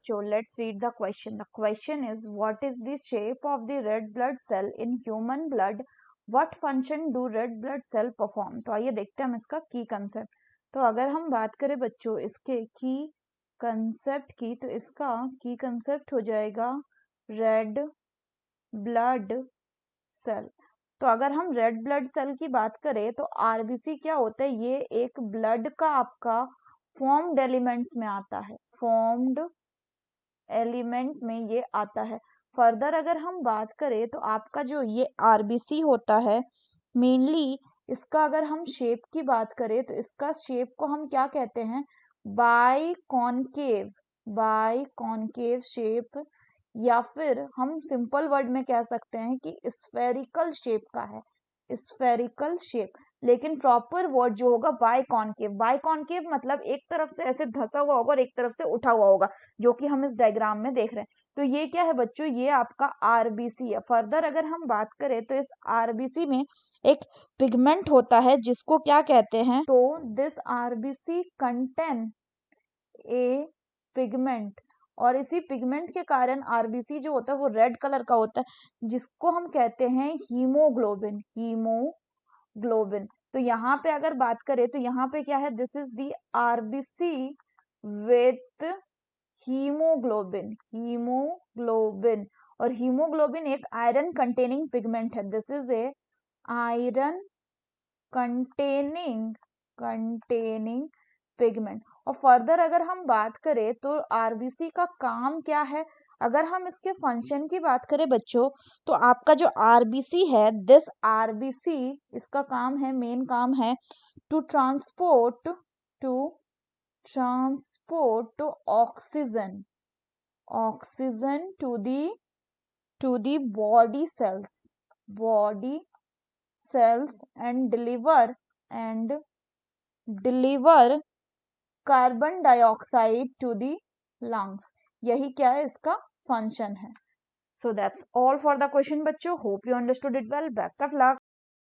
बच्चों, let's read the question. The question is what is the shape of the red blood cell in human blood, what function do red blood cell perform. तो आइए देखते हैं हम इसका की concept. तो अगर हम बात करें बच्चों इसके की कंसेप्ट की, तो इसका की कंसेप्ट हो जाएगा रेड ब्लड सेल. तो अगर हम रेड ब्लड सेल की बात करें तो आरबीसी क्या होता है, ये एक ब्लड का आपका फॉर्म्ड एलिमेंट्स में आता है, फॉर्म्ड एलिमेंट में ये आता है. फर्दर अगर हम बात करें तो आपका जो ये आरबीसी होता है, मेनली इसका अगर हम शेप की बात करें तो इसका शेप को हम क्या कहते हैं, बाई कॉनकेव शेप, या फिर हम सिंपल वर्ड में कह सकते हैं कि स्फेरिकल शेप का है, स्फेरिकल शेप. लेकिन प्रॉपर वर्ड जो होगा बाई कॉनकेव मतलब एक तरफ से ऐसे धंसा हुआ होगा और एक तरफ से उठा हुआ होगा, जो कि हम इस डायग्राम में देख रहे हैं. तो ये क्या है बच्चों, ये आपका आरबीसी है. फर्दर अगर हम बात करें तो इस आरबीसी में एक पिगमेंट होता है जिसको क्या कहते हैं, तो this RBC contain a pigment, और इसी पिगमेंट के कारण आरबीसी जो होता है वो रेड कलर का होता है, जिसको हम कहते हैं हीमोग्लोबिन. तो यहाँ पे अगर बात करें तो यहाँ पे क्या है, this is the RBC with haemoglobin. और हीमोग्लोबिन एक आयरन कंटेनिंग पिगमेंट है. This is a iron containing pigment. और फर्दर अगर हम बात करें तो आरबीसी का काम क्या है, अगर हम इसके फंक्शन की बात करें बच्चों, तो आपका जो आरबीसी है, दिस आरबीसी, इसका काम है, मेन काम है to transport oxygen to the body cells and deliver carbon dioxide to the lungs. यही क्या है, इसका फंक्शन है. So that's all for the question बच्चों. Hope you understood it well. Best of luck.